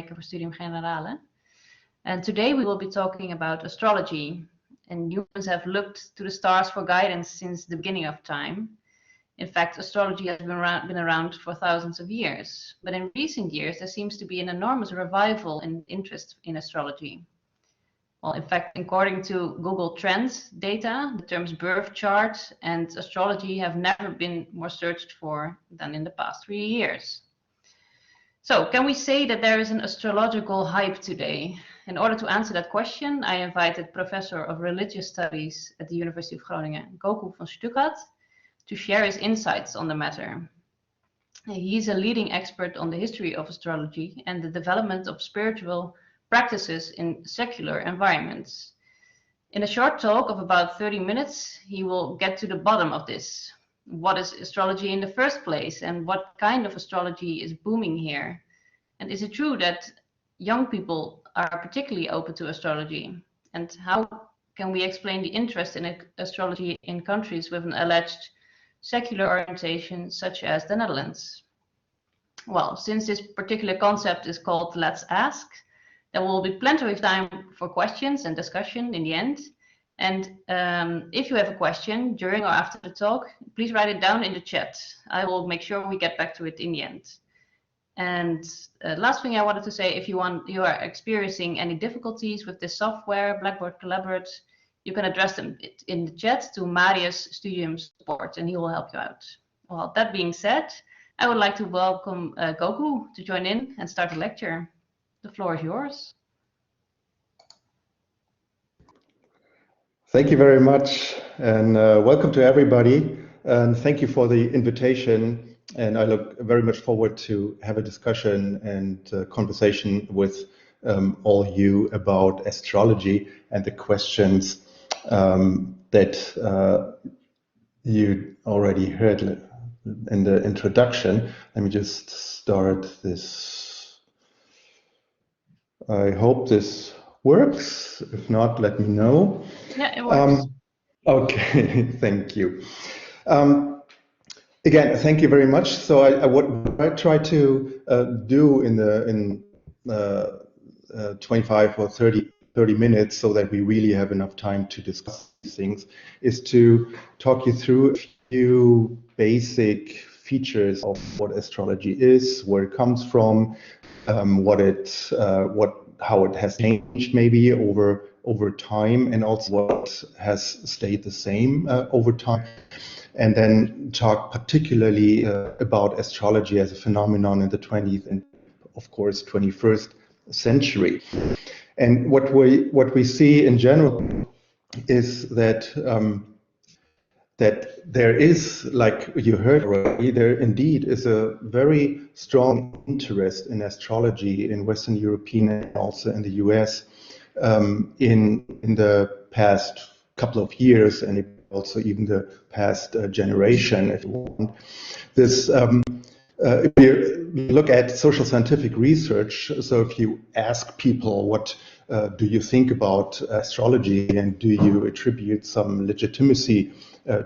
maker voor Studium Generale. And today we will be talking about astrology. And humans have looked to the stars for guidance since the beginning of time. In fact, astrology has been around for thousands of years. But in recent years, there seems to be an enormous revival in interest in astrology. Well, in fact, according to Google Trends data, the terms birth chart and astrology have never been more searched for than in the past 3 years. So, can we say that there is an astrological hype today? In order to answer that question, I invited Professor of Religious Studies at the University of Groningen, Kocku von Stuckrad, to share his insights on the matter. He's a leading expert on the history of astrology and the development of spiritual practices in secular environments. In a short talk of about 30 minutes, he will get to the bottom of this. What is astrology in the first place, and what kind of astrology is booming here? And is it true that young people are particularly open to astrology? And how can we explain the interest in astrology in countries with an alleged secular orientation, such as the Netherlands? Well, since this particular concept is called Let's Ask, there will be plenty of time for questions and discussion in the end. And if you have a question during or after the talk, please write it down in the chat. I will make sure we get back to it in the end. And last thing I wanted to say, if you are experiencing any difficulties with this software, Blackboard Collaborate, you can address them in the chat to Marius Studium Support, and he will help you out. Well, that being said, I would like to welcome Kocku to join in and start the lecture. The floor is yours. Thank you very much, and welcome to everybody. And thank you for the invitation. And I look very much forward to have a discussion and conversation with all you about astrology and the questions that you already heard in the introduction. Let me just start this. I hope this works. If not, let me know. Yeah, it works. Okay, thank you. Again, thank you very much. So what I try to do in 25 or 30 minutes, so that we really have enough time to discuss these things, is to talk you through a few basic features of what astrology is, where it comes from, how it has changed maybe over time, and also what has stayed the same over time, and then talk particularly about astrology as a phenomenon in the 20th and of course 21st century. And what we see in general is that that there is, like you heard already, there indeed is a very strong interest in astrology in Western European and also in the US in the past couple of years, and also even the past generation, if you want. This, if you look at social scientific research, so if you ask people what do you think about astrology and do you attribute some legitimacy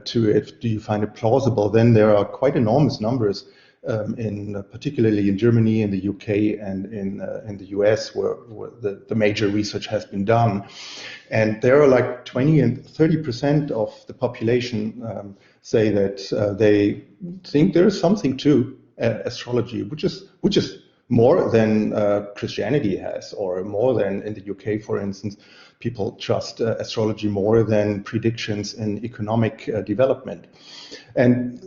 to it, do you find it plausible, then there are quite enormous numbers, particularly in Germany, in the UK, and in the US, where the major research has been done. And there are like 20 and 30% of the population say that they think there is something to astrology, which is more than Christianity has, or more than in the UK, for instance. People trust astrology more than predictions in economic development. And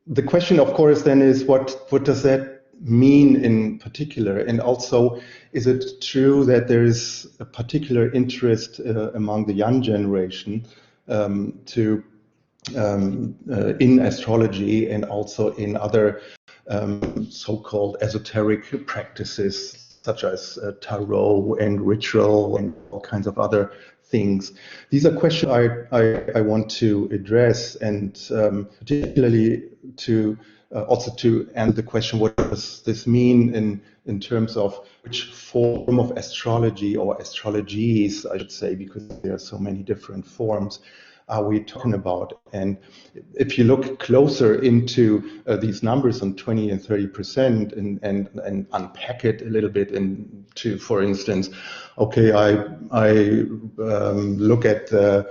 the question, of course, then is what does that mean in particular? And also, is it true that there is a particular interest among the young generation in astrology and also in other so-called esoteric practices, such as tarot and ritual and all kinds of other things? These are questions I want to address, and particularly to also to answer the question, what does this mean in terms of which form of astrology, or astrologies, I should say, because there are so many different forms, are we talking about? And if you look closer into these numbers on 20 and 30% and unpack it a little bit into, for instance, okay, I look at the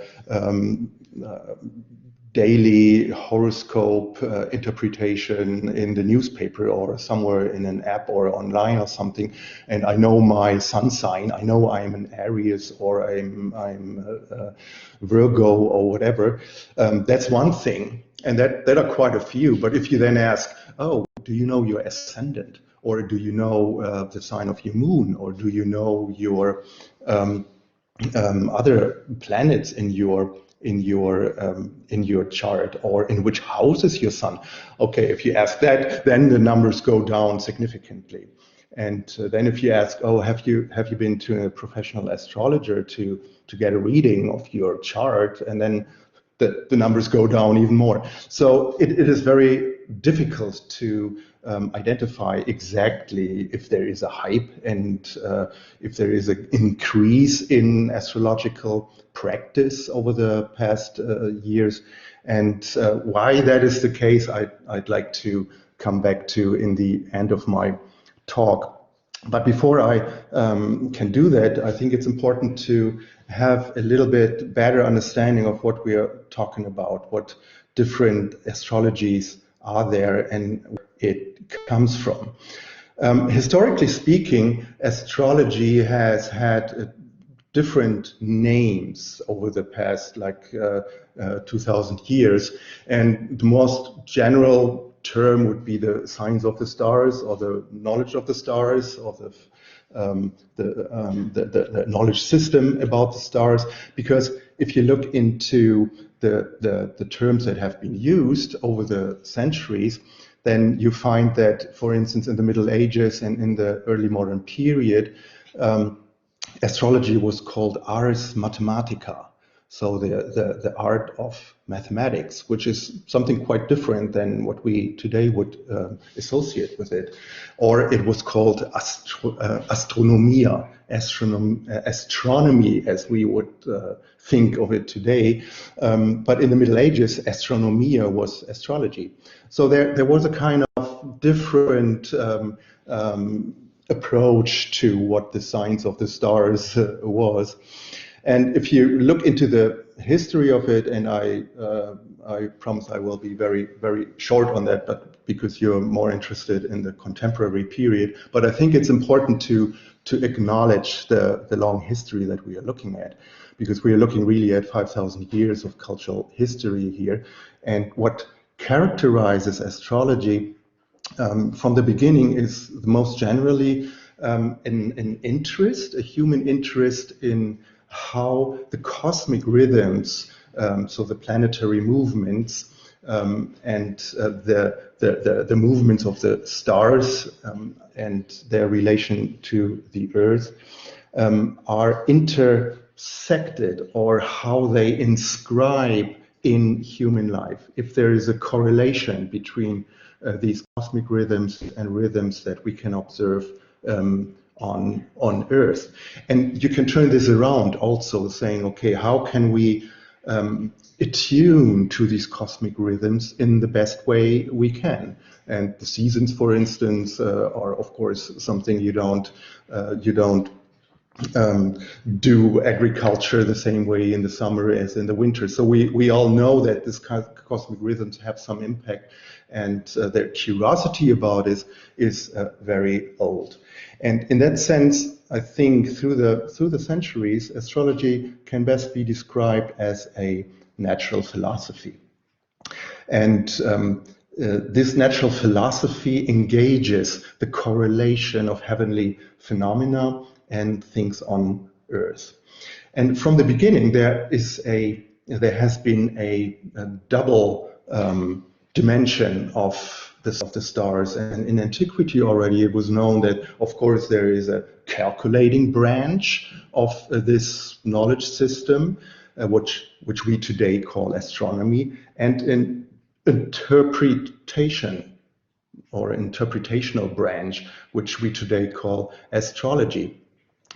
daily horoscope interpretation in the newspaper or somewhere in an app or online or something, and I know my sun sign. I know I'm an Aries or I'm Virgo or whatever. That's one thing, and that are quite a few. But if you then ask, oh, do you know your ascendant, or do you know the sign of your moon, or do you know your other planets in your chart, or in which house is your sun? Okay, if you ask that, then the numbers go down significantly. And then if you ask, oh, have you been to a professional astrologer to get a reading of your chart, and then the numbers go down even more. So it is very difficult to identify exactly if there is a hype and if there is an increase in astrological practice over the past years. And why that is the case, I'd like to come back to in the end of my talk. But before I can do that, I think it's important to have a little bit better understanding of what we are talking about, what different astrologies are there and where it comes from. Historically speaking, astrology has had different names over the past 2000 years, and the most general term would be the signs of the stars, or the knowledge of the stars, or the knowledge system about the stars. Because if you look into the terms that have been used over the centuries, then you find that, for instance, in the Middle Ages and in the early modern period, astrology was called ars mathematica, so the art of mathematics, which is something quite different than what we today would associate with it. Or it was called astronomia, astronomy as we would think of it today. But in the Middle Ages, astronomia was astrology. So there was a kind of different approach to what the signs of the stars was. And if you look into the history of it, and I promise I will be very, very short on that, but because you're more interested in the contemporary period, but I think it's important to acknowledge the long history that we are looking at, because we are looking really at 5,000 years of cultural history here. And what characterizes astrology from the beginning is most generally an interest, a human interest in how the cosmic rhythms, so the planetary movements and the movements of the stars and their relation to the Earth are intersected, or how they inscribe in human life. If there is a correlation between these cosmic rhythms and rhythms that we can observe on Earth. And you can turn this around also, saying, okay, how can we attune to these cosmic rhythms in the best way we can? And the seasons, for instance, are of course something you don't do agriculture the same way in the summer as in the winter. So we all know that this cosmic rhythms have some impact, and their curiosity about it is very old. And in that sense, I think through the centuries, astrology can best be described as a natural philosophy. And this natural philosophy engages the correlation of heavenly phenomena and things on Earth. And from the beginning, there has been a double dimension of the stars. And in antiquity already, it was known that, of course, there is a calculating branch of this knowledge system, which we today call astronomy, and an interpretation or interpretational branch, which we today call astrology.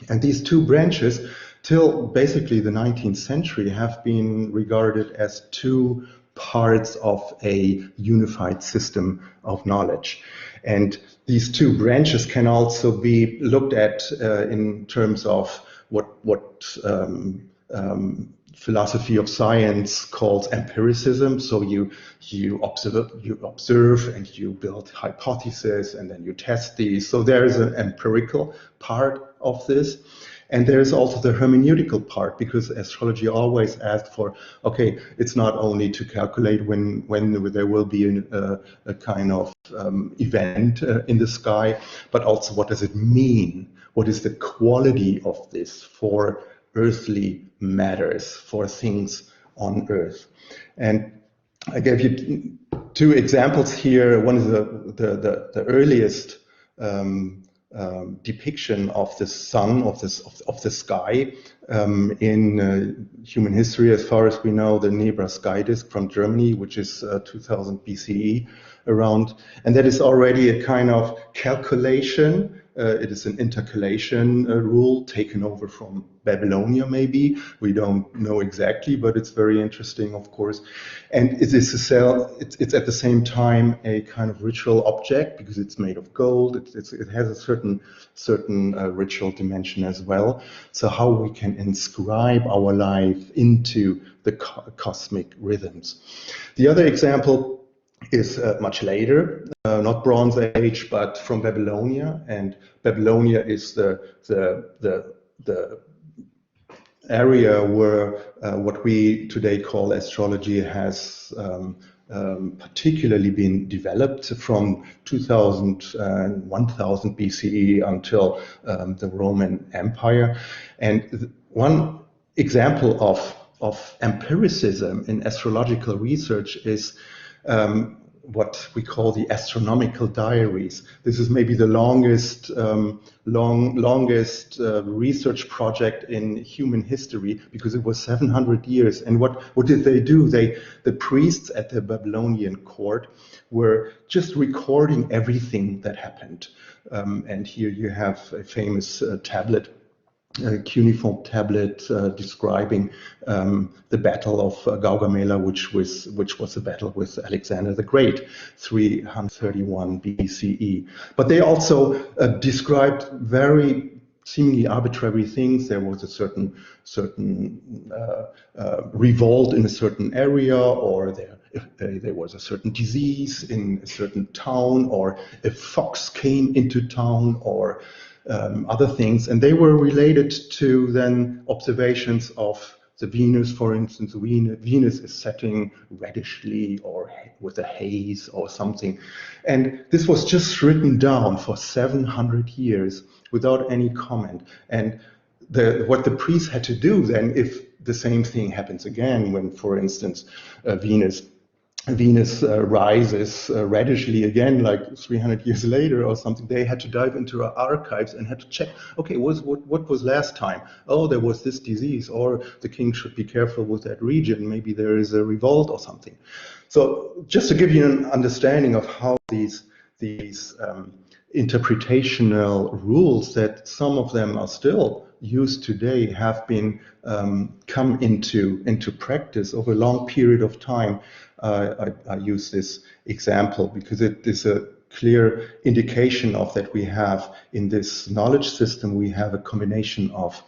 And these two branches till basically the 19th century have been regarded as two parts of a unified system of knowledge. And these two branches can also be looked at in terms of what philosophy of science calls empiricism. So you observe and you build hypotheses and then you test these. So there is an empirical part of this. And there is also the hermeneutical part, because astrology always asked for, okay, it's not only to calculate when there will be a kind of event in the sky, but also what does it mean? What is the quality of this for earthly matters, for things on Earth? And I gave you two examples here. One is the earliest depiction of the sun, of the sky in human history, as far as we know, the Nebra sky disk from Germany, which is 2000 BCE around, and that is already a kind of calculation. It is an intercalation rule taken over from Babylonia, maybe. We don't know exactly, but it's very interesting, of course. And it's at the same time a kind of ritual object, because it's made of gold. It has a certain ritual dimension as well. So how we can inscribe our life into the cosmic rhythms. The other example is much later, not Bronze Age, but from Babylonia. And Babylonia is the area where what we today call astrology has particularly been developed from 2000 and 1000 BCE until the Roman Empire. And one example of empiricism in astrological research is what we call the astronomical diaries. This is maybe the longest research project in human history, because it was 700 years. And what did they do? The priests at the Babylonian court were just recording everything that happened. And here you have a famous tablet, cuneiform tablet describing the Battle of Gaugamela, which was a battle with Alexander the Great, 331 BCE. But they also described very seemingly arbitrary things. There was a certain revolt in a certain area, or there was a certain disease in a certain town, or a fox came into town, or other things, and they were related to then observations of the Venus. For instance, Venus is setting reddishly or with a haze or something. And this was just written down for 700 years without any comment. And what the priest had to do then, if the same thing happens again, when, for instance, Venus rises reddishly again, like 300 years later or something, they had to dive into our archives and had to check, okay, what was last time? Oh, there was this disease, or the king should be careful with that region. Maybe there is a revolt or something. So just to give you an understanding of how these interpretational rules, that some of them are still used today, have been come into practice over a long period of time. I use this example because it is a clear indication of that we have in this knowledge system, we have a combination of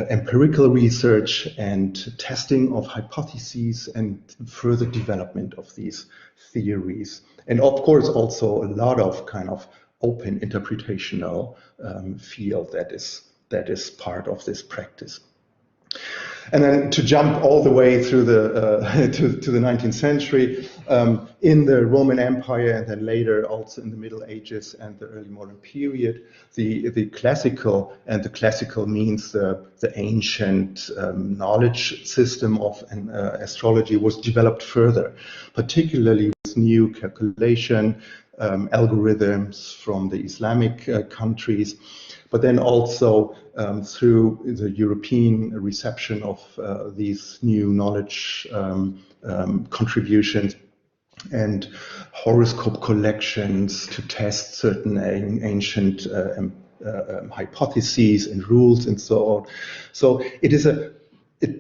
empirical research and testing of hypotheses and further development of these theories. And of course, also a lot of kind of open interpretational field that is part of this practice. And then to jump all the way through to the 19th century, in the Roman Empire, and then later also in the Middle Ages and the early modern period, the classical, and the classical means the ancient knowledge system of astrology, was developed further, particularly with new calculation algorithms from the Islamic countries, but then also through the European reception of these new knowledge contributions and horoscope collections to test certain ancient hypotheses and rules and so on. So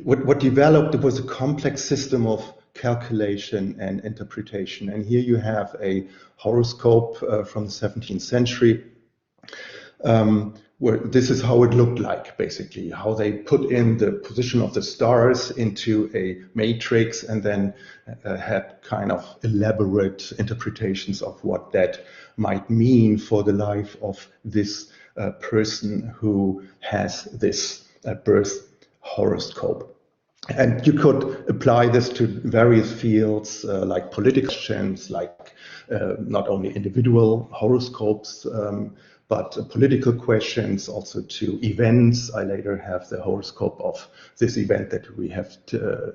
what developed was a complex system of calculation and interpretation. And here you have a horoscope from the 17th century, where this is how it looked like, basically, how they put in the position of the stars into a matrix and then had kind of elaborate interpretations of what that might mean for the life of this person who has this birth horoscope. And you could apply this to various fields like political questions, like not only individual horoscopes, but political questions, also to events. I later have the horoscope of this event that we have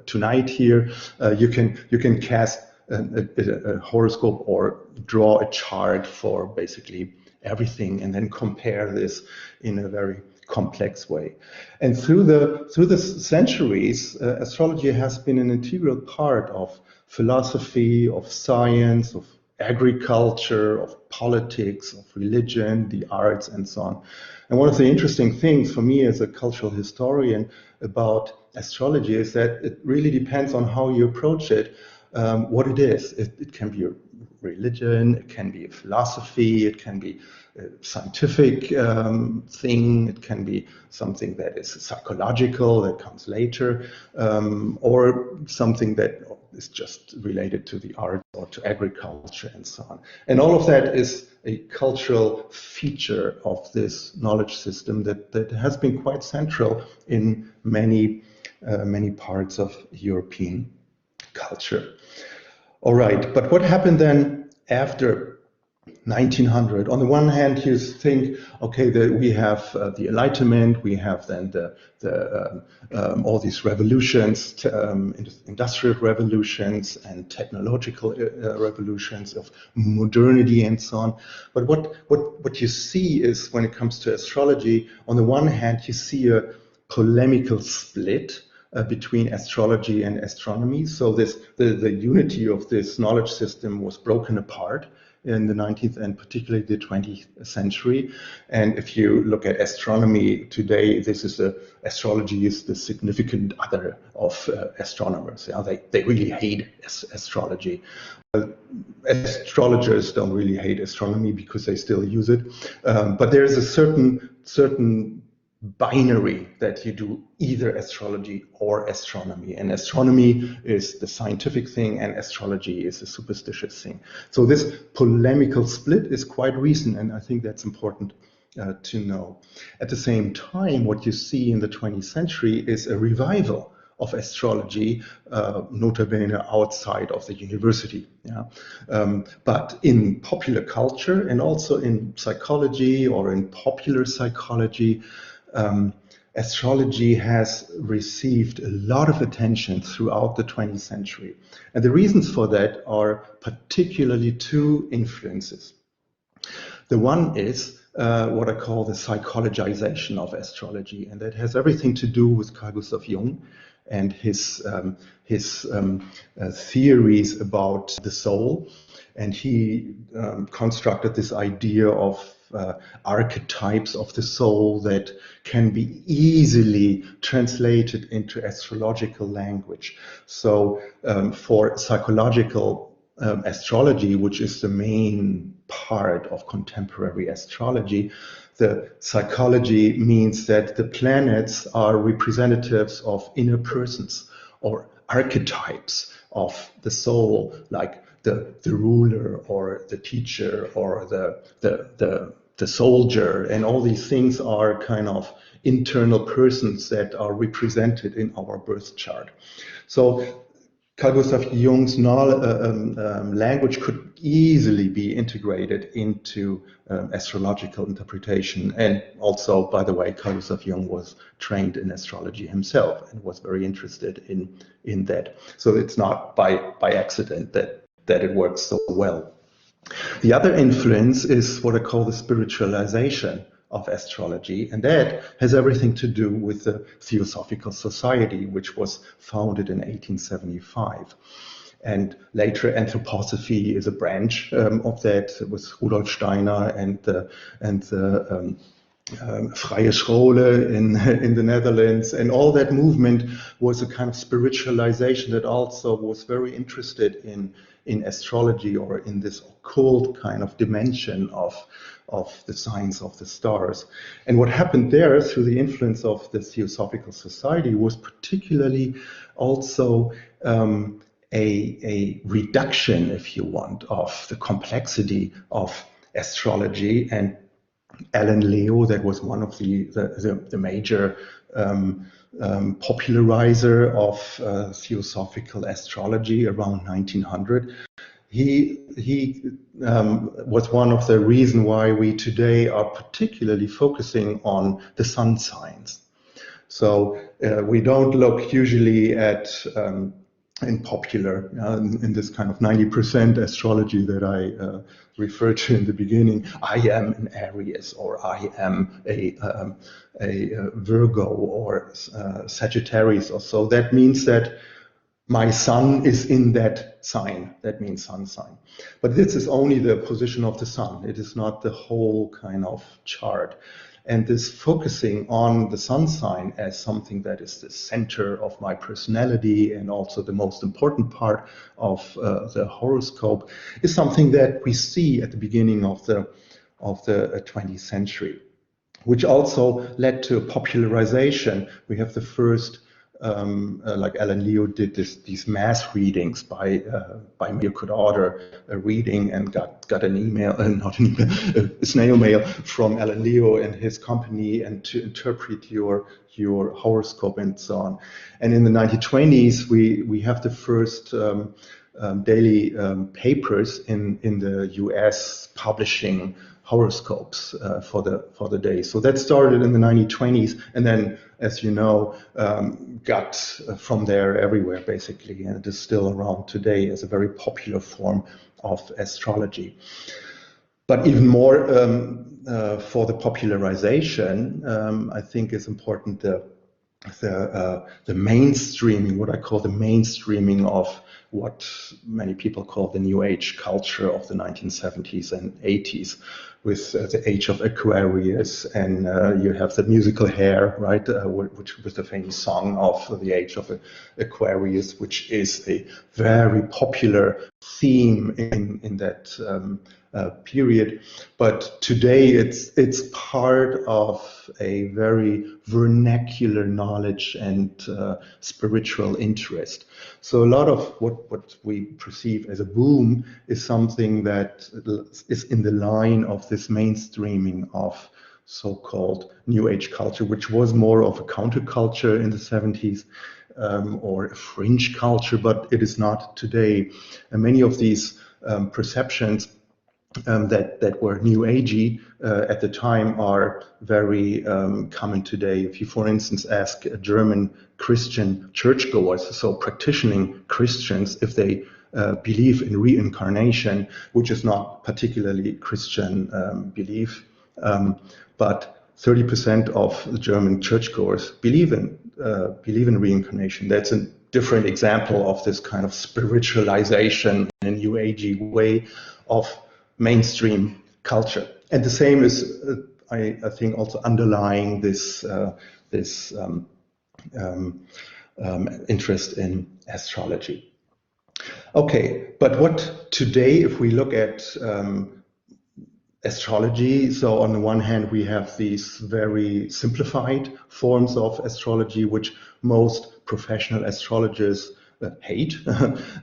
tonight here. You can cast a horoscope or draw a chart for basically everything, and then compare this in a very complex way. And through the centuries, astrology has been an integral part of philosophy, of science, of agriculture, of politics, of religion, the arts, and so on. And one of the interesting things for me as a cultural historian about astrology is that it really depends on how you approach it, what it is. It can be a religion, it can be a philosophy, it can be a scientific thing, it can be something that is psychological, that comes later, or something that is just related to the art or to agriculture and so on. And all of that is a cultural feature of this knowledge system that has been quite central in many parts of European culture. All right, but what happened then after 1900? On the one hand, you think, okay, we have the Enlightenment, we have then all these revolutions, industrial revolutions and technological revolutions of modernity and so on. But what you see is, when it comes to astrology, on the one hand, you see a polemical split between astrology and astronomy. So the unity of this knowledge system was broken apart in the 19th and particularly the 20th century. And if you look at astronomy today, astrology is the significant other of astronomers. Yeah, they really hate astrology. Astrologers don't really hate astronomy because they still use it. But there is a certain binary that you do either astrology or astronomy, and astronomy is the scientific thing and astrology is a superstitious thing. So this polemical split is quite recent, and I think that's important to know. At the same time, what you see in the 20th century is a revival of astrology, notably outside of the university. Yeah? But in popular culture and also in psychology or in popular psychology, astrology has received a lot of attention throughout the 20th century. And the reasons for that are particularly two influences. The one is what I call the psychologization of astrology, and that has everything to do with Carl Gustav Jung and his theories about the soul. And he constructed this idea of archetypes of the soul that can be easily translated into astrological language. So for psychological astrology, which is the main part of contemporary astrology, the psychology means that the planets are representatives of inner persons or archetypes of the soul, like the ruler or the teacher or the soldier, and all these things are kind of internal persons that are represented in our birth chart. So Carl Gustav Jung's language could easily be integrated into astrological interpretation. And also, by the way, Carl Gustav Jung was trained in astrology himself and was very interested in that. So it's not by accident that it works so well. The other influence is what I call the spiritualization of astrology, and that has everything to do with the Theosophical Society, which was founded in 1875. And later, anthroposophy is a branch of that. It was Rudolf Steiner and the Freie Schole in the Netherlands, and all that movement was a kind of spiritualization that also was very interested in astrology, or in this occult kind of dimension of the science of the stars. And what happened there through the influence of the Theosophical Society was particularly also a reduction, if you want, of the complexity of astrology. And Alan Leo, that was one of the major popularizer of theosophical astrology around 1900. He was one of the reasons why we today are particularly focusing on the sun signs. So we don't look usually at in popular, in this kind of 90% astrology that I referred to in the beginning. I am an Aries, or I am a Virgo, or Sagittarius, or so. That means that my sun is in that sign. That means sun sign. But this is only the position of the sun. It is not the whole kind of chart. And this focusing on the sun sign as something that is the center of my personality, and also the most important part of the horoscope, is something that we see at the beginning of the 20th century, which also led to popularization. We have the first, like Alan Leo did these mass readings by you could order a reading and got an email, not an email, a snail mail from Alan Leo and his company, and to interpret your horoscope and so on. And in the 1920s, we have the first daily papers in the US publishing horoscopes for the day. So that started in the 1920s, and then, as you know, got from there everywhere basically, and it is still around today as a very popular form of astrology. But even more for the popularization, I think it's important the mainstreaming, what I call the mainstreaming of what many people call the New Age culture of the 1970s and 80s, with the Age of Aquarius, and you have the musical Hair, right, which was the famous song of the Age of Aquarius, which is a very popular theme in that period. But today it's part of a very vernacular knowledge and spiritual interest. So a lot of what we perceive as a boom is something that is in the line of this mainstreaming of so-called New Age culture, which was more of a counterculture in the 70s, or a fringe culture, but it is not today. And many of these perceptions that were New Agey at the time are very common today. If you, for instance, ask German Christian churchgoers, so practicing Christians, if they believe in reincarnation, which is not particularly Christian belief, but 30% of the German churchgoers believe in reincarnation. That's a different example of this kind of spiritualization in a New Agey way of mainstream culture. And the same is, I think, also underlying this interest in astrology. Okay, but what today, if we look at astrology, so on the one hand, we have these very simplified forms of astrology, which most professional astrologers hate,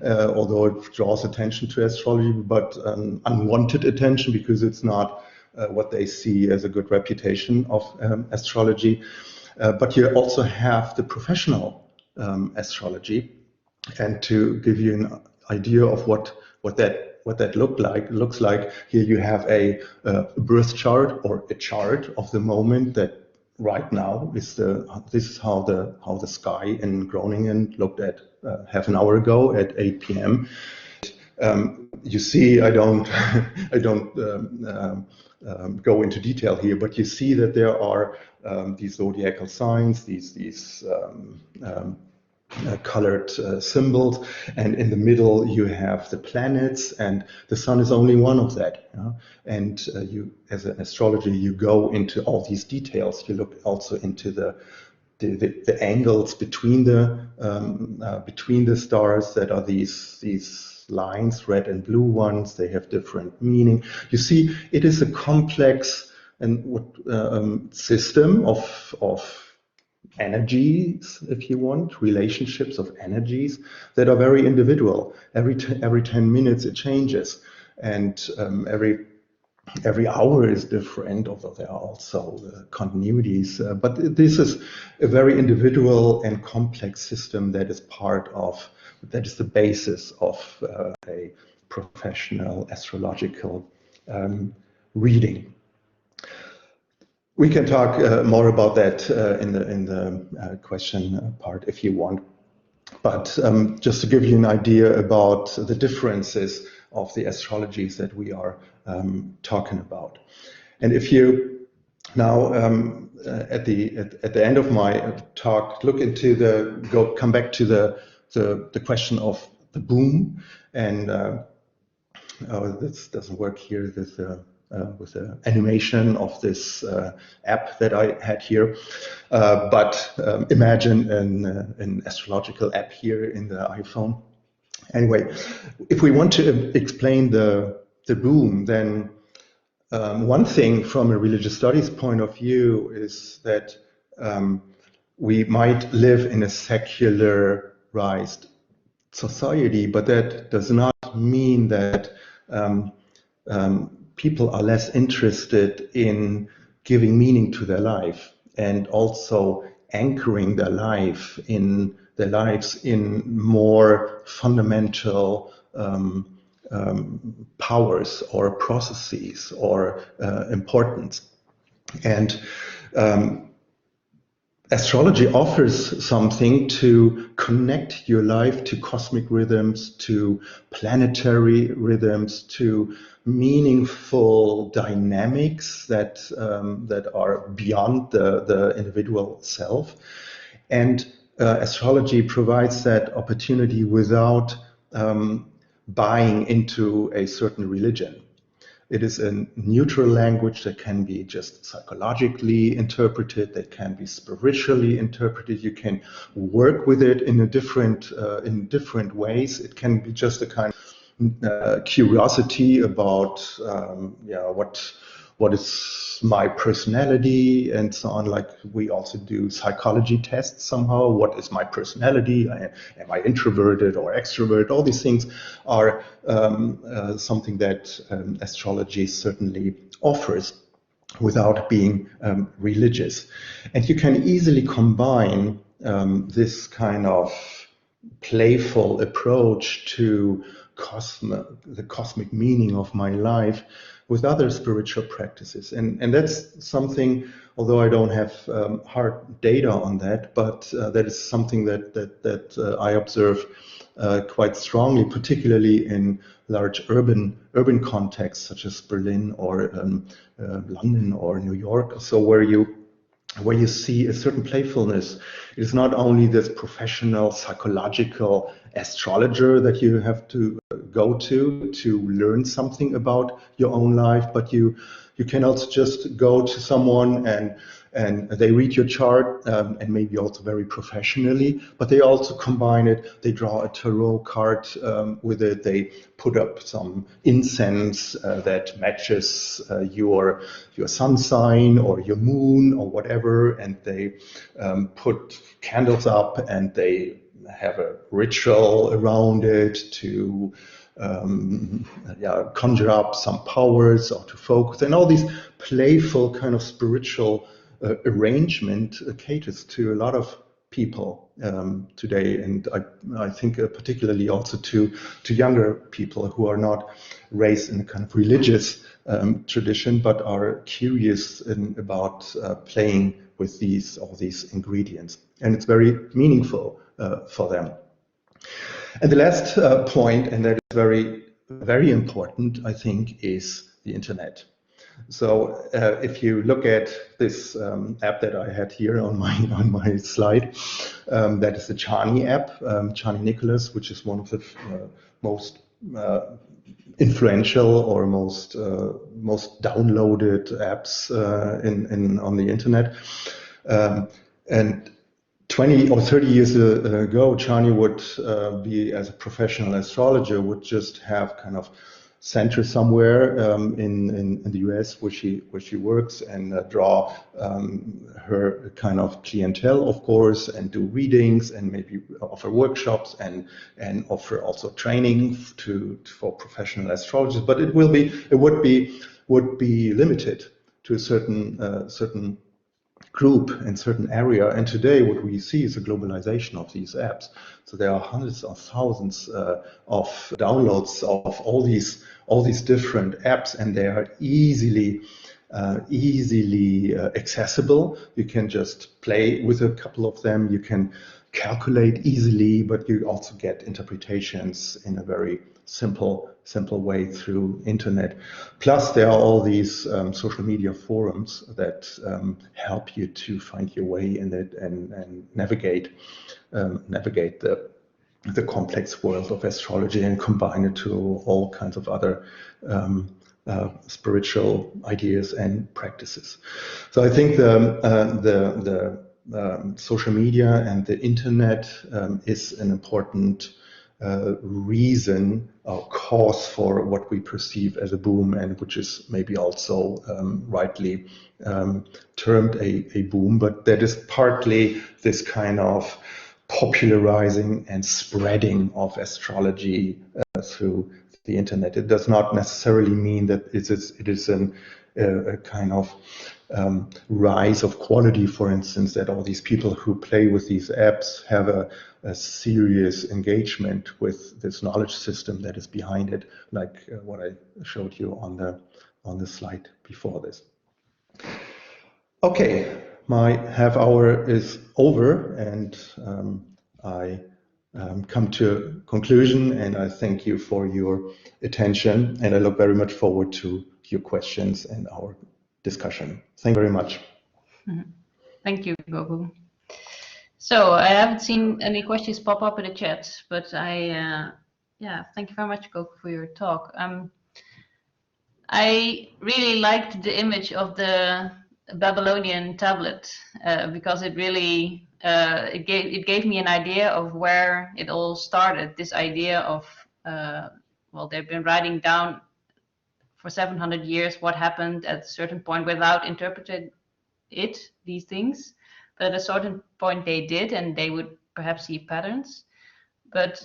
although it draws attention to astrology, but unwanted attention, because it's not what they see as a good reputation of astrology. But you also have the professional astrology, and to give you an idea of what that looks like, here you have a birth chart, or a chart of the moment that right now is this is how the sky in Groningen looked at half an hour ago at 8 p.m. You see, I don't go into detail here, but you see that there are these zodiacal signs, these colored symbols, and in the middle you have the planets, and the sun is only one of that. And you, as an astrologer, you go into all these details. You look also into the angles between the stars, that are these lines, red and blue ones. They have different meaning. You see, it is a complex and system of energies, if you want, relationships of energies that are very individual. Every 10 minutes it changes, and every hour is different, although there are also continuities. But this is a very individual and complex system that is that is the basis of a professional astrological reading. We can talk more about that in the question part if you want. But just to give you an idea about the differences of the astrologies that we are talking about. And if you now at the end of my talk come back to the question of the boom, and this doesn't work here with the animation of this app that I had here. But imagine an astrological app here in the iPhone. Anyway, if we want to explain the boom, then one thing from a religious studies point of view is that we might live in a secularized society, but that does not mean that people are less interested in giving meaning to their life and also anchoring their lives in more fundamental powers or processes or importance. And astrology offers something to connect your life to cosmic rhythms, to planetary rhythms, to meaningful dynamics that are beyond the individual self. And astrology provides that opportunity without buying into a certain religion. It is a neutral language that can be just psychologically interpreted, that can be spiritually interpreted. You can work with it in different ways. It can be just a kind of curiosity about what is my personality and so on. Like we also do psychology tests somehow. What is my personality? Am I introverted or extrovert? All these things are something that astrology certainly offers without being religious. And you can easily combine this kind of playful approach to the cosmic meaning of my life with other spiritual practices. And that's something, although I don't have hard data on that, but that is something that I observe quite strongly, particularly in large urban contexts such as Berlin or London or New York. So where you see a certain playfulness. It is not only this professional psychological astrologer that you have to go to learn something about your own life, but you can also just go to someone and they read your chart and maybe also very professionally, but they also combine it. They draw a tarot card with it. They put up some incense that matches your sun sign or your moon or whatever, and they put candles up and they have a ritual around it to conjure up some powers or to focus, and all these playful kind of spiritual arrangement caters to a lot of people today, and I think particularly also to younger people who are not raised in a kind of religious tradition, but are curious about playing with all these ingredients, and it's very meaningful for them. And the last point, and that is very, very important, I think, is the internet. So if you look at this app that I had here on my slide, that is the Chani app, Chani Nicholas, which is one of the most influential or most downloaded apps on the internet. And 20 or 30 years ago, Chani would be, as a professional astrologer, would just have kind of center somewhere in the US where she works and draw her kind of clientele, of course, and do readings and maybe offer workshops and offer also training for professional astrologers. But it would be limited to a certain group in certain area. And today what we see is a globalization of these apps. So there are hundreds of thousands of downloads of all these different apps, and they are easily accessible. You can just play with a couple of them. You can calculate easily, but you also get interpretations in a very simple way through internet. Plus, there are all these social media forums that help you to find your way in it and navigate the complex world of astrology and combine it to all kinds of other spiritual ideas and practices. So I think the social media and the internet is an important reason or cause for what we perceive as a boom, and which is maybe also rightly termed a boom, but that is partly this kind of popularizing and spreading of astrology through the internet. It does not necessarily mean that it is a kind of rise of quality, for instance, that all these people who play with these apps have a serious engagement with this knowledge system that is behind it, like what I showed you on the slide before this. Okay, my half hour is over, and I come to a conclusion, and I thank you for your attention, and I look very much forward to your questions and our discussion. Thank you very much. Thank you, Kocku. So I haven't seen any questions pop up in the chat, but yeah, thank you very much, Kocku, for your talk. I really liked the image of the Babylonian tablet because it really it gave me an idea of where it all started. This idea of well, they've been writing down for 700 years what happened at a certain point without interpreting these things, but at a certain point they did, and they would perhaps see patterns. But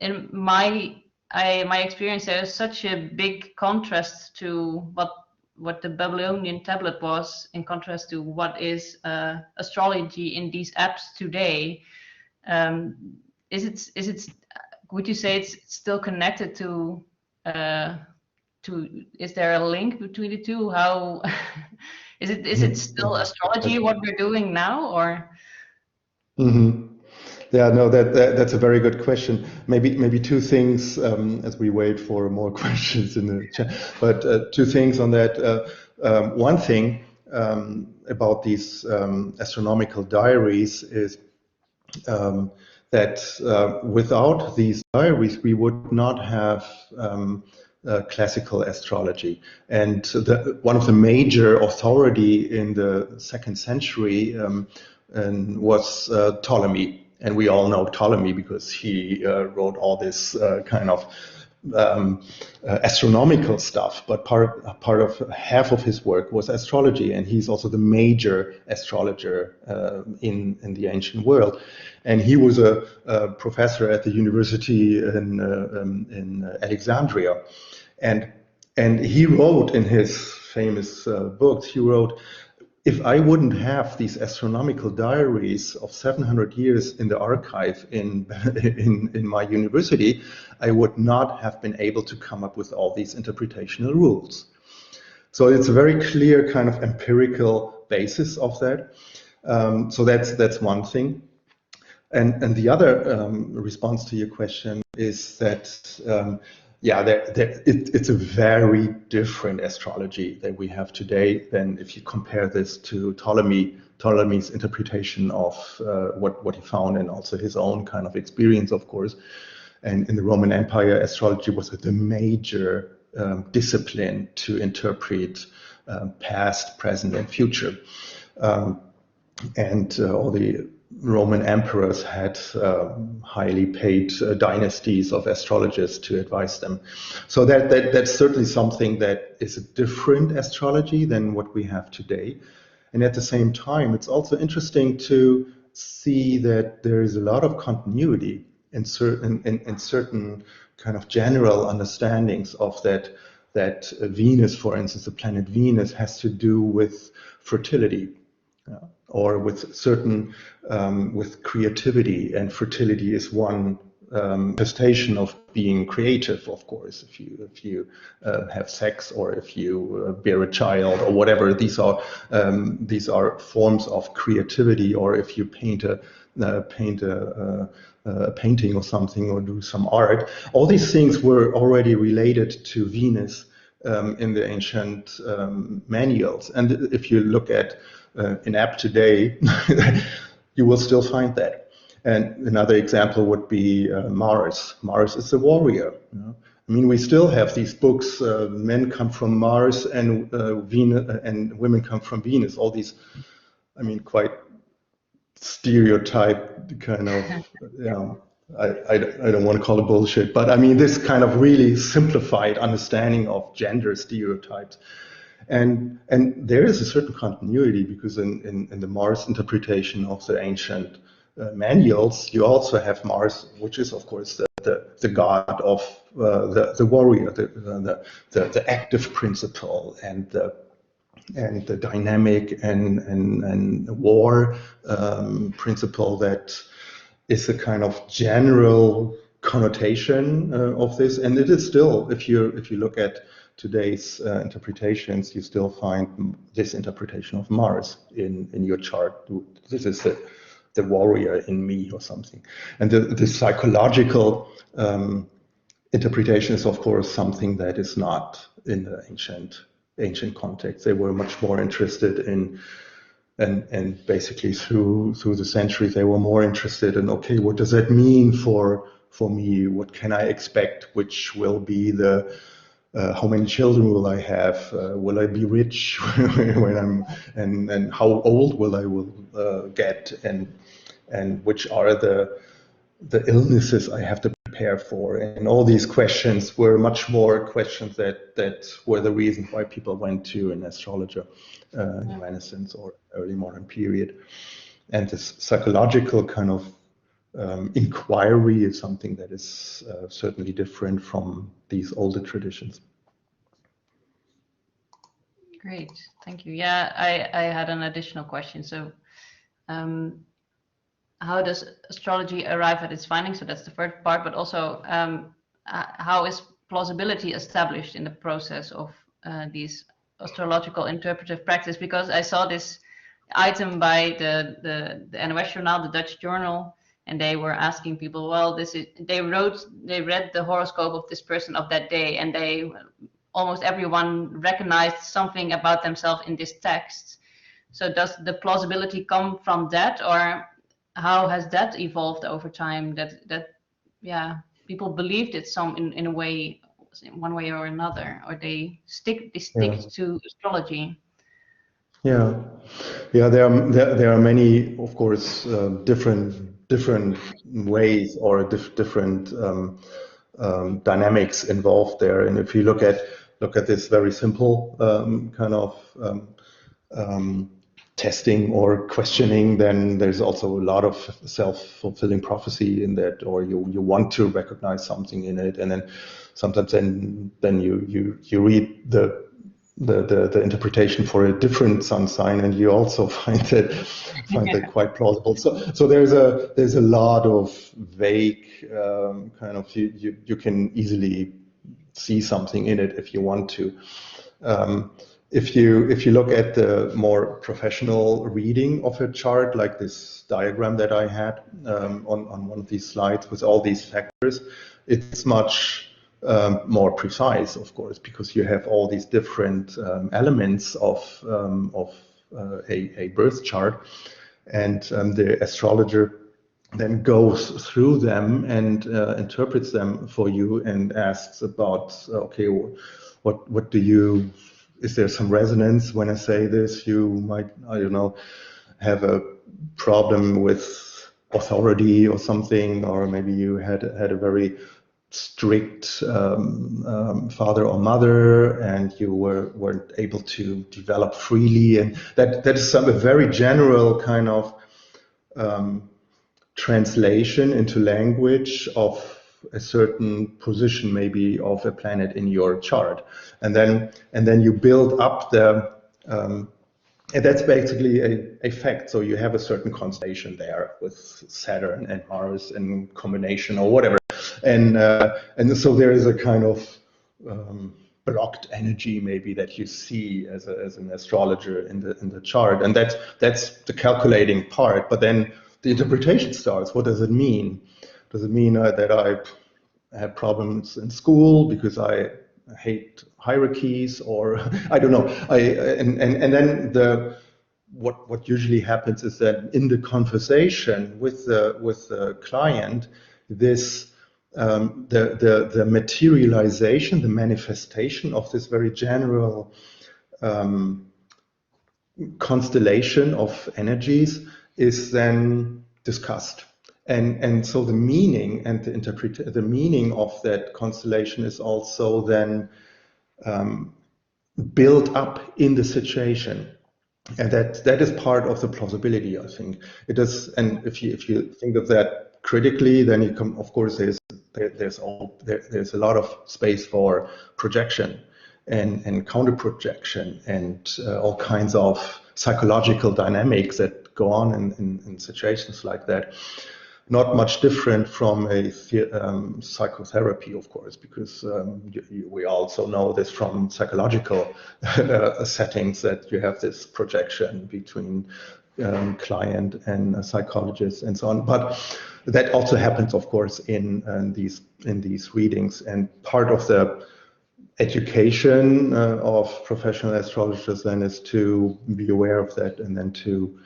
in my experience, there is such a big contrast to what the Babylonian tablet was in contrast to what is astrology in these apps today. Is it would you say it's still connected to is there a link between the two? How is it still astrology what we're doing now, or? Mm-hmm. Yeah, no, that's a very good question. Maybe two things as we wait for more questions in the chat. But two things on that. One thing about these astronomical diaries is that without these diaries, we would not have classical astrology. And one of the major authority in the 2nd century was Ptolemy. And we all know Ptolemy because he wrote all this kind of astronomical stuff, but part of half of his work was astrology, and he's also the major astrologer in the ancient world. And he was a professor at the university in Alexandria, and he wrote in his famous books, he wrote, if I wouldn't have these astronomical diaries of 700 years in the archive in my university, I would not have been able to come up with all these interpretational rules. So it's a very clear kind of empirical basis of that. So that's one thing. And the other response to your question is that yeah, it's a very different astrology that we have today than if you compare this to Ptolemy's interpretation of what he found, and also his own kind of experience, of course. And in the Roman Empire, astrology was the major discipline to interpret past, present, and future. And all the Roman emperors had highly paid dynasties of astrologers to advise them. So that's certainly something that is a different astrology than what we have today. And at the same time, it's also interesting to see that there is a lot of continuity in certain kind of general understandings of that Venus, for instance, the planet Venus, has to do with fertility. Or with certain, with creativity, and fertility is one manifestation of being creative. Of course, if you have sex, or if you bear a child, or whatever, these are forms of creativity. Or if you paint a painting or something, or do some art, all these things were already related to Venus in the ancient manuals. And if you look at an app today, you will still find that. And another example would be Mars. Mars is a warrior. You know? I mean, we still have these books. Men come from Mars, and Venus, and women come from Venus. All these, I mean, quite stereotype kind of. You know, I don't want to call it bullshit, but I mean this kind of really simplified understanding of gender stereotypes. And there is a certain continuity, because in the Mars interpretation of the ancient manuals, you also have Mars, which is of course the god of the warrior, the active principle, and the dynamic and war principle that is a kind of general connotation of this. And it is still, if you look at today's interpretations, you still find this interpretation of Mars in your chart. This is the warrior in me, or something. And the psychological interpretation is, of course, something that is not in the ancient context. They were much more interested in, and basically through the centuries, they were more interested in, okay, what does that mean for me? What can I expect? Which will be the how many children will I have? Will I be rich when I'm, and how old will I get? And which are the illnesses I have to prepare for? And all these questions were much more questions that were the reason why people went to an astrologer in the Renaissance or early modern period. And this psychological kind of inquiry is something that is certainly different from these older traditions. Great, thank you. Yeah, I had an additional question. So how does astrology arrive at its findings? So that's the first part, but also how is plausibility established in the process of these astrological interpretive practice? Because I saw this item by the NOS journal, the Dutch journal, and they were asking people, well, they read the horoscope of this person of that day, and almost everyone recognized something about themselves in this text. So does the plausibility come from that, or how has that evolved over time? That yeah, people believed it in a way, one way or another, or they stick to astrology. Yeah, there are many, of course, different ways or different dynamics involved there. And if you look at this very simple kind of testing or questioning, then there's also a lot of self-fulfilling prophecy in that, or you want to recognize something in it, and then sometimes then you read the interpretation for a different sun sign, and you also find that quite plausible. So there's a lot of vague kind of, you can easily see something in it if you want to. If you look at the more professional reading of a chart, like this diagram that I had on one of these slides with all these factors, it's much more precise, of course, because you have all these different elements of a birth chart, and the astrologer then goes through them and interprets them for you and asks about, okay, what do you, is there some resonance when I say this? You might, I don't know, have a problem with authority or something, or maybe you had a very strict father or mother, and you weren't able to develop freely, and that is a very general kind of translation into language of a certain position, maybe of a planet in your chart, and then you build up the and that's basically a fact. So you have a certain constellation there with Saturn and Mars in combination or whatever, and so there is a kind of blocked energy maybe that you see as an astrologer in the chart, and that's the calculating part. But then the interpretation starts. What does it mean? Does it mean that I had problems in school because I hate hierarchies, or I don't know. And then what usually happens is that in the conversation with the client, this the materialization, the manifestation of this very general constellation of energies is then discussed. And so the meaning and the meaning of that constellation is also then built up in the situation, and that is part of the plausibility, I think. It is, and if you think of that critically, then you come, of course, there's a lot of space for projection and counter projection and all kinds of psychological dynamics that go on in situations like that. Not much different from a psychotherapy, of course, because we also know this from psychological settings, that you have this projection between client and psychologist and so on. But that also happens, of course, in these readings. And part of the education of professional astrologers then is to be aware of that, and then to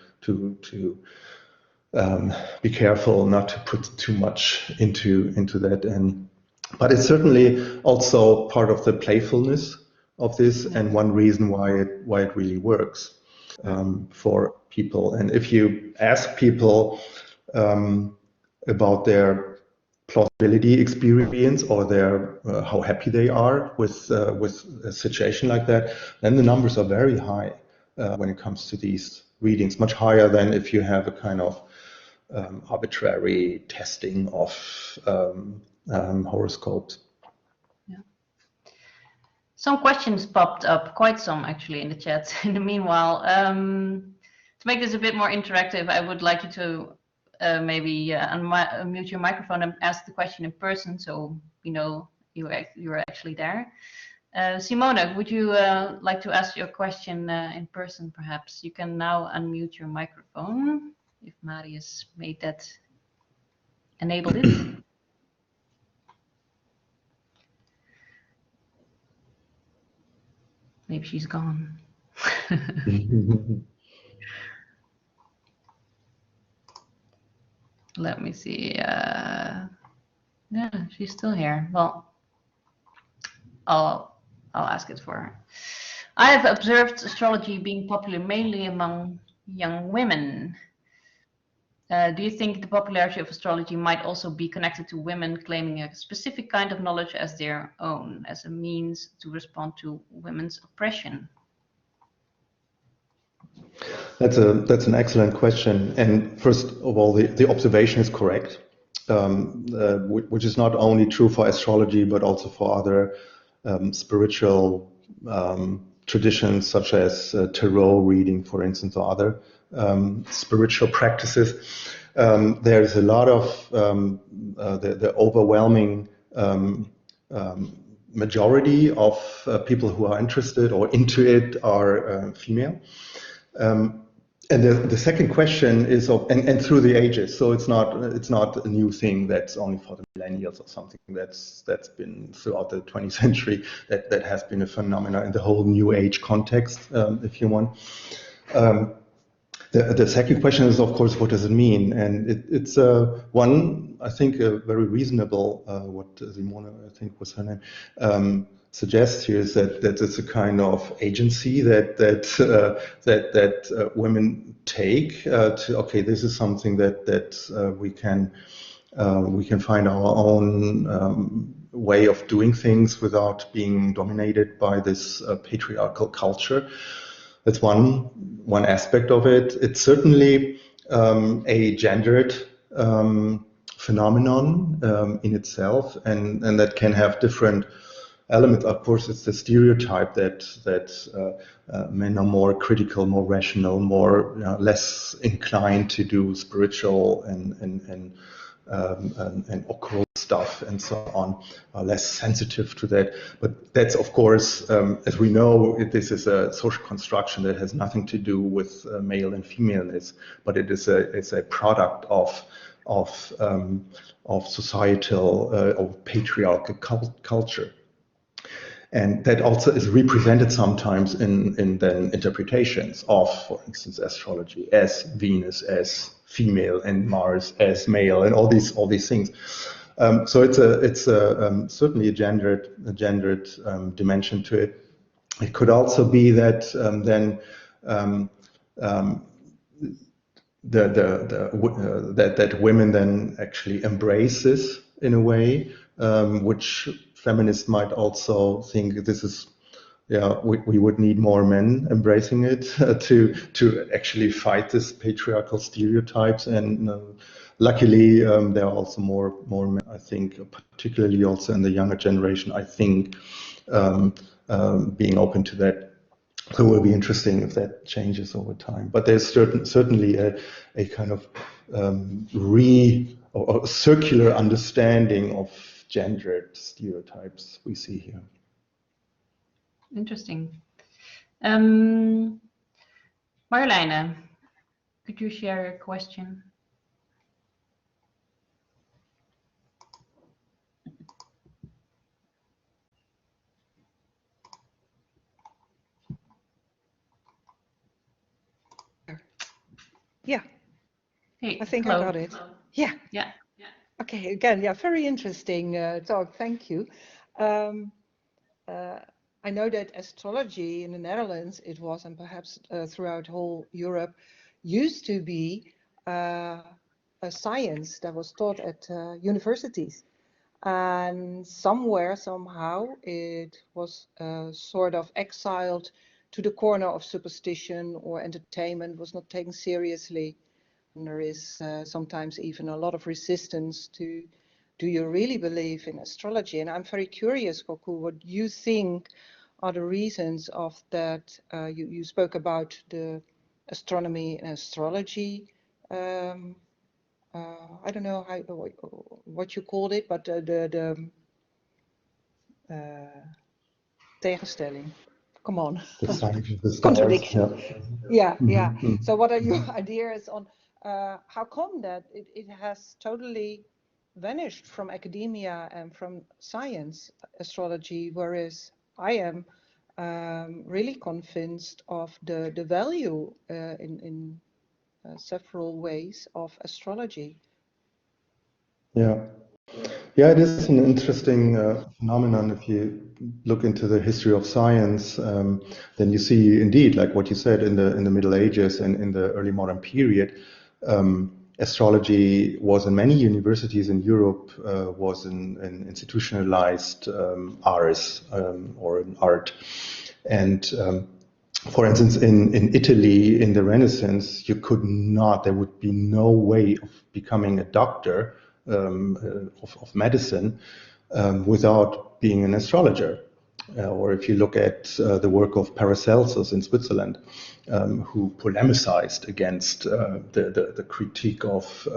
be careful not to put too much into that. But it's certainly also part of the playfulness of this, and one reason why it really works for people. And if you ask people about their plausibility experience, or their how happy they are with a situation like that, then the numbers are very high when it comes to these readings, much higher than if you have a kind of arbitrary testing of horoscopes. Yeah. Some questions popped up, quite some actually, in the chat. In the meanwhile, to make this a bit more interactive, I would like you to maybe unmute your microphone and ask the question in person, so we know you're actually there. Simona, would you like to ask your question in person, perhaps? You can now unmute your microphone, if Marius made that, enabled it. Maybe she's gone. Let me see. Yeah, she's still here. Well, I'll ask it for her. I have observed astrology being popular mainly among young women. Do you think the popularity of astrology might also be connected to women claiming a specific kind of knowledge as their own, as a means to respond to women's oppression? That's an excellent question. And first of all, the observation is correct, which is not only true for astrology, but also for other spiritual traditions, such as tarot reading, for instance, or other spiritual practices. There's a lot of the overwhelming majority of people who are interested or into it are female. And the second question is and through the ages, so it's not a new thing that's only for the millennials or something. That's been throughout the 20th century. That has been a phenomenon in the whole New Age context, if you want. The second question is, of course, what does it mean? And it's one, I think, very reasonable. What Simone, I think, was her name, suggests here is that it's a kind of agency that women take to, okay, this is something that we can find our own way of doing things without being dominated by this patriarchal culture. That's one aspect of it. It's certainly a gendered phenomenon in itself, and that can have different elements. Of course, it's the stereotype that men are more critical, more rational, more less inclined to do spiritual and occult stuff and so on, are less sensitive to that. But that's, of course, as we know, this is a social construction that has nothing to do with male and femaleness, but it's a product of societal of patriarchal culture. And that also is represented sometimes in then interpretations of, for instance, astrology as Venus as female and Mars as male and all these things. So it's certainly a gendered dimension to it. It could also be that that women then actually embrace this in a way, which feminists might also think this is, we would need more men embracing it to actually fight this patriarchal stereotypes. And luckily, there are also more men, I think, particularly also in the younger generation, I think, being open to that. So it will be interesting if that changes over time. But there's certainly a kind of or circular understanding of gendered stereotypes we see here. Interesting. Marjoleine, could you share your question? Yeah. Hey, I think hello. I got it. Yeah. Yeah. Okay. Again, yeah, very interesting talk. Thank you. I know that astrology in the Netherlands, it was, and perhaps throughout whole Europe, used to be a science that was taught at universities. And somewhere, somehow, it was sort of exiled to the corner of superstition or entertainment, was not taken seriously. And there is sometimes even a lot of resistance to, do you really believe in astrology? And I'm very curious, Kocku, what you think are the reasons of that. You spoke about the astronomy and astrology. I don't know what you called it, but the tegenstelling. Come on. The sign, the stars, Contradiction. Yeah, yeah. Mm-hmm. So what are your ideas on how come that it has totally vanished from academia and from science, astrology, whereas I am really convinced of the value in several ways of astrology. Yeah, it is an interesting phenomenon. If you look into the history of science, then you see indeed, like what you said, in the Middle Ages and in the early modern period, astrology was in many universities in Europe was an institutionalized art or an art. And for instance, in Italy, in the Renaissance, there would be no way of becoming a doctor of medicine without being an astrologer. Or if you look at the work of Paracelsus in Switzerland, who polemicized against the critique of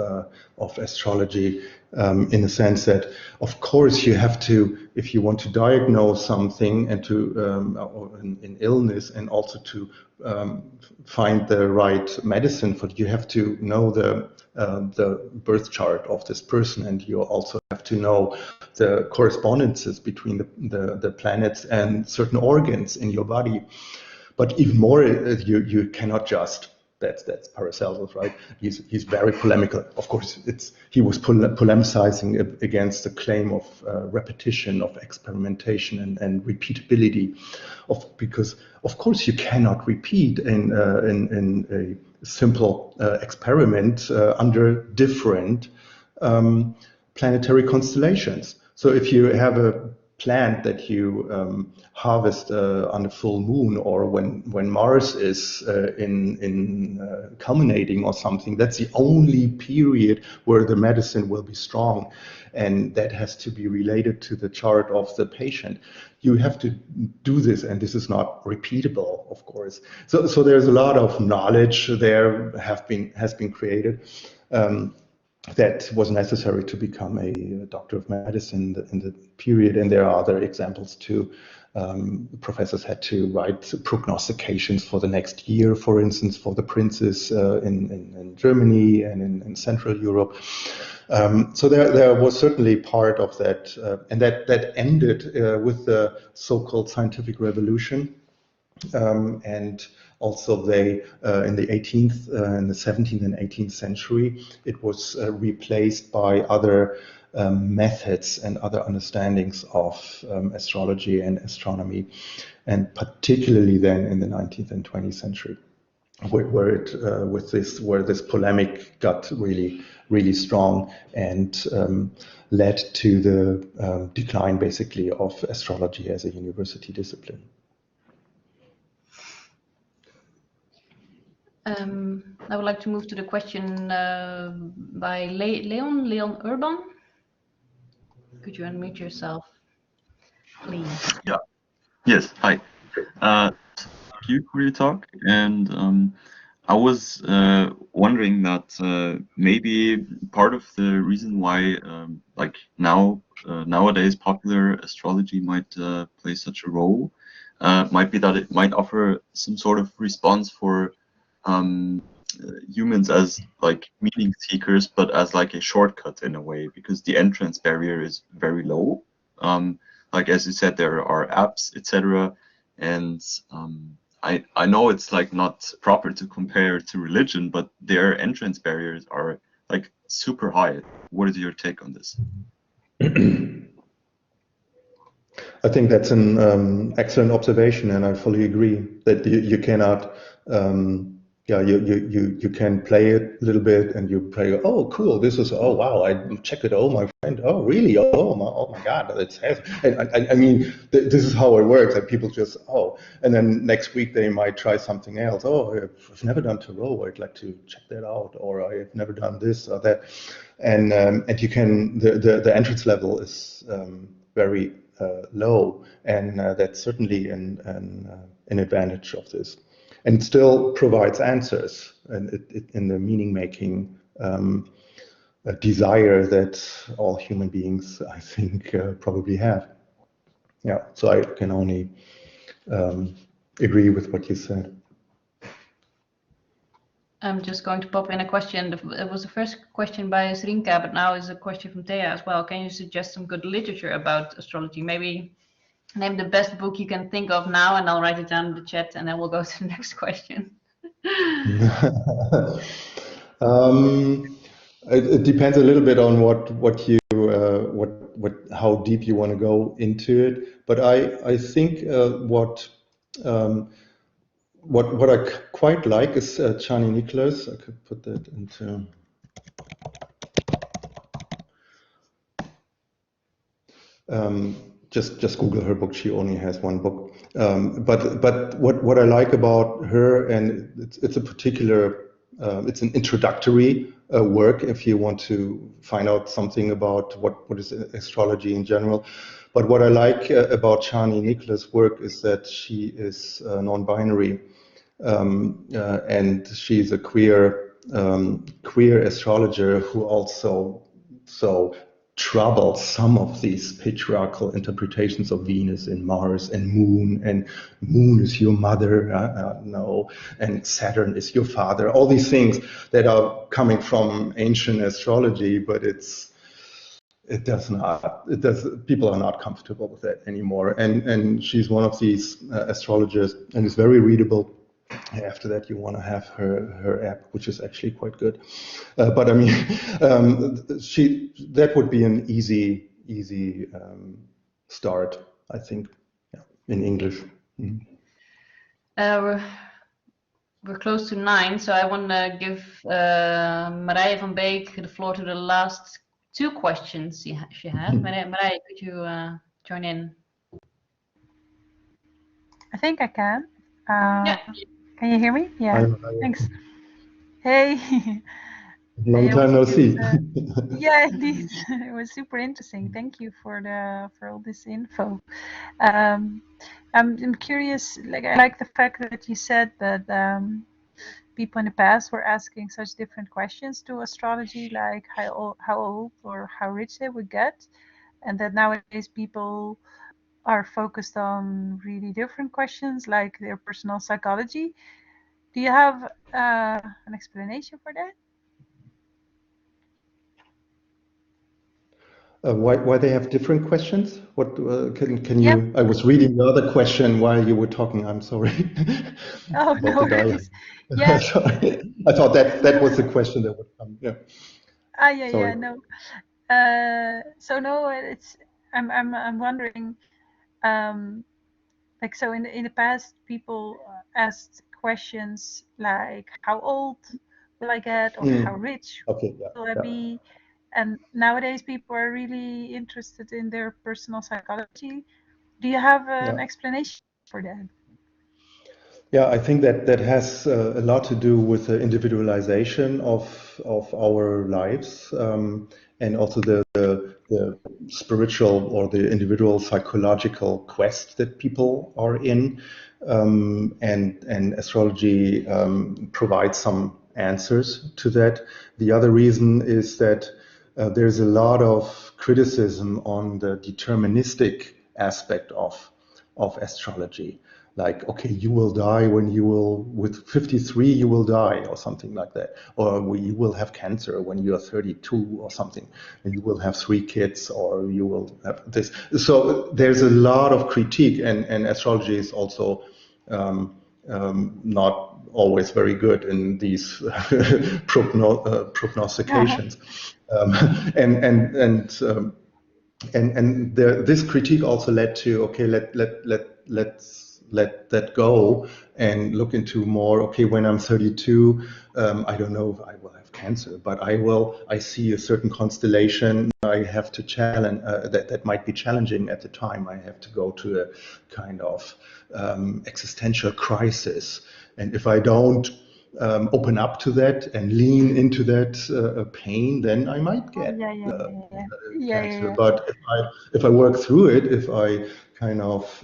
astrology, in the sense that, of course, you have to, if you want to diagnose something and to or in illness, and also to find the right medicine for it, you have to know the birth chart of this person, and you also have to know the correspondences between the planets and certain organs in your body. But even more, you cannot just, that's Paracelsus, right? He's very polemical. Of course, he was polemicizing against the claim of repetition, of experimentation, and repeatability, because of course you cannot repeat in a simple experiment under different planetary constellations. So if you have a plant that you harvest on a full moon, or when Mars is in culminating or something, that's the only period where the medicine will be strong, and that has to be related to the chart of the patient. You have to do this, and this is not repeatable, of course. So there's a lot of knowledge there has been created. That was necessary to become a doctor of medicine in the period, and there are other examples too. Professors had to write prognostications for the next year, for instance, for the princes in Germany and in Central Europe. So there was certainly part of that, and that ended with the so-called scientific revolution. And also they, in the 18th, in the 17th and 18th century, it was replaced by other methods and other understandings of astrology and astronomy, and particularly then in the 19th and 20th century, where this polemic got really strong and led to the decline, basically, of astrology as a university discipline. I would like to move to the question by Leon Urban. Could you unmute yourself, please? Yeah. Yes. Hi. Thank you for your talk. And I was wondering that maybe part of the reason why, like nowadays, popular astrology might play such a role might be that it might offer some sort of response for humans as like meaning seekers, but as like a shortcut in a way, because the entrance barrier is very low. Like as you said, there are apps, etc. And I know it's like not proper to compare to religion, but their entrance barriers are like super high. What is your take on this? I think that's an excellent observation, and I fully agree that you cannot. You can play it a little bit, and you play. Oh, cool! This is. Oh, wow! I check it. Oh, my friend. Oh, really? Oh my God! It's. And I mean, this is how it works. That people just and then next week they might try something else. Oh, I've never done tarot. I'd like to check that out. Or I've never done this or that, and you can. The entrance level is very low, and that's certainly an advantage of this. And it still provides answers, and in the meaning-making desire that all human beings, I think, probably have. Yeah, so I can only agree with what you said. I'm just going to pop in a question. It was the first question by Srinka, but now is a question from Thea as well. Can you suggest some good literature about astrology? Maybe name the best book you can think of now, and I'll write it down in the chat, and then we'll go to the next question. It depends a little bit on how deep you want to go into it. But I think what I quite like is Chani Nicholas. I could put that into. Just Google her book. She only has one book. But what I like about her, and it's a particular, it's an introductory work if you want to find out something about what is astrology in general. But what I like about Chani Nicholas' work is that she is non-binary. and she's a queer astrologer who also troubles some of these patriarchal interpretations of Venus and Mars and Moon is your mother, no, and Saturn is your father. All these things that are coming from ancient astrology, but people are not comfortable with that anymore. And she's one of these astrologers, and it's very readable. After that, you want to have her app, which is actually quite good. But I mean, that would be an easy start, I think, yeah, in English. We're close to 9, so I want to give Marije van Beek the floor to the last 2 questions she had. Marije, could you join in? I think I can. Yeah. Can you hear me? Yeah. Thanks. Hey. Long time no see. Yeah, indeed. It was super interesting. Thank you for all this info. I'm curious. Like, I like the fact that you said that people in the past were asking such different questions to astrology, like how old or how rich they would get, and that nowadays people are focused on really different questions, like their personal psychology. Do you have an explanation for that? Why they have different questions? What can you? Yep. I was reading the other question while you were talking. I'm sorry. Oh, no worries. Yeah. Sorry. I thought that was the question that would come. Yeah. Yeah. Sorry. Yeah. No. So no, I'm wondering. Like, so in the past, people asked questions like, how old will I get, or how rich will I be? And nowadays people are really interested in their personal psychology. Do you have an explanation for that? Yeah, I think that has a lot to do with the individualization of our lives, and also the spiritual or the individual psychological quest that people are in, and astrology provides some answers to that. The other reason is that there's a lot of criticism on the deterministic aspect of astrology. Like, okay, you will die with 53, you will die, or something like that. Or you will have cancer when you are 32 or something, and you will have 3 kids, or you will have this. So there's a lot of critique, and astrology is also not always very good in these prognostications. This critique also led to, okay, let's let that go and look into more, okay, when I'm 32, I don't know if I will have cancer, but I see a certain constellation I have to challenge, that might be challenging at the time. I have to go to a kind of existential crisis. And if I don't open up to that and lean into that pain, then I might get cancer. But if I work through it, if I kind of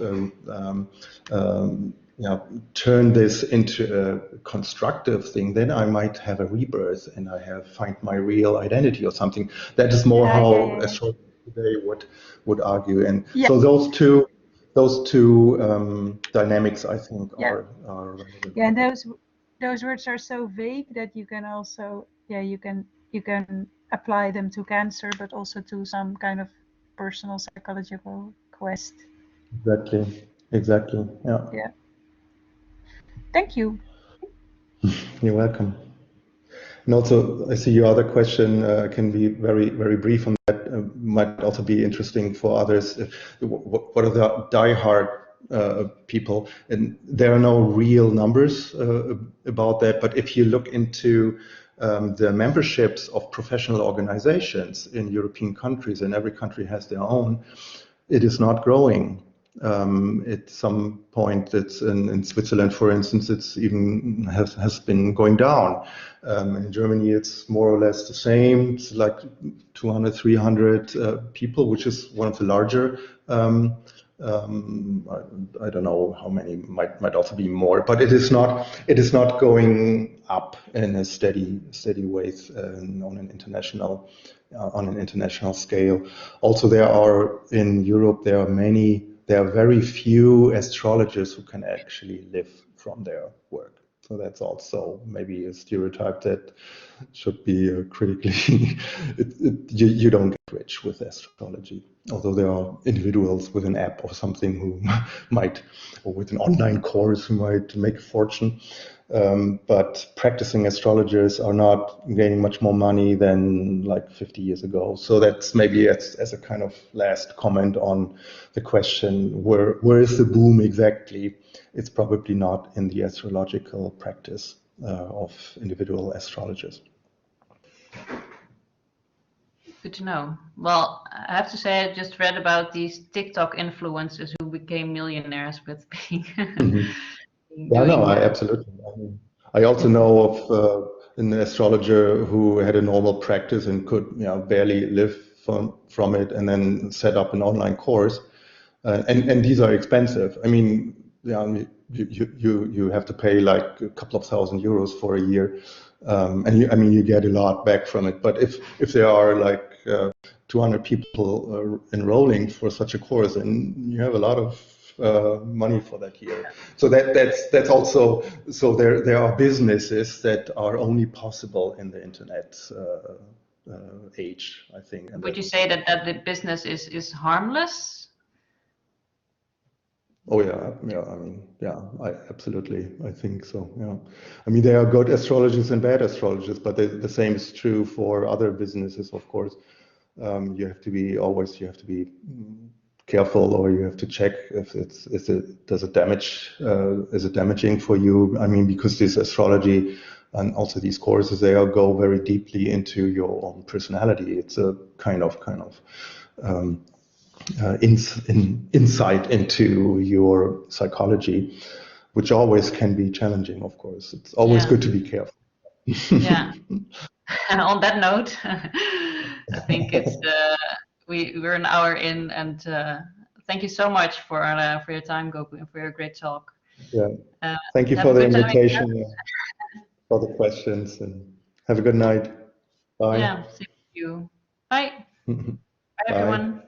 turn this into a constructive thing, then I might have a rebirth and find my real identity or something. That is more how astrology today would argue. And so those two dynamics, I think, are relevant. Yeah, and those words are so vague that you can also you can apply them to cancer, but also to some kind of personal psychological quest. Exactly. Yeah. Thank you. You're welcome. And also, I see your other question can be very, very brief on that. Might also be interesting for others. What are the diehard people? And there are no real numbers about that. But if you look into the memberships of professional organizations in European countries, and every country has their own, it is not growing. At some point, it's in Switzerland, for instance, it's even has been going down. In Germany, it's more or less the same. It's like 200, 300 people, which is one of the larger I don't know how many, might also be more, but it is not going up in a steady way on an international scale. Also, in Europe there are very few astrologers who can actually live from their work. So that's also maybe a stereotype that should be critically. You don't get rich with astrology, although there are individuals with an app or something who might, or with an online course, who might make a fortune. But practicing astrologers are not gaining much more money than like 50 years ago. So that's maybe as a kind of last comment on the question, where is the boom exactly? It's probably not in the astrological practice of individual astrologers. Good to know. Well, I have to say, I just read about these TikTok influencers who became millionaires with being. Yeah, no, I absolutely. I also know of an astrologer who had a normal practice and could, barely live from it, and then set up an online course. And these are expensive. I mean, you have to pay like a couple of €1,000 for a year, and you get a lot back from it. But if there are like 200 people enrolling for such a course, and you have a lot of money for that year. So that's also, so there are businesses that are only possible in the internet age, I think. And would you say that the business is harmless? Oh yeah. I mean, I absolutely, I think so. Yeah, I mean, there are good astrologers and bad astrologers, but the same is true for other businesses, of course. You have to be careful, or you have to check if is it damaging for you. I mean, because this astrology and also these courses, they all go very deeply into your own personality. It's a kind of insight into your psychology, which always can be challenging, of course. It's always good to be careful. Yeah. And on that note, I think it's we're an hour in, and thank you so much for your time, Kocku, and for your great talk. Yeah. Thank you for the invitation, for the questions, and have a good night. Bye. Yeah, same to you. Bye. Bye, Bye. everyone.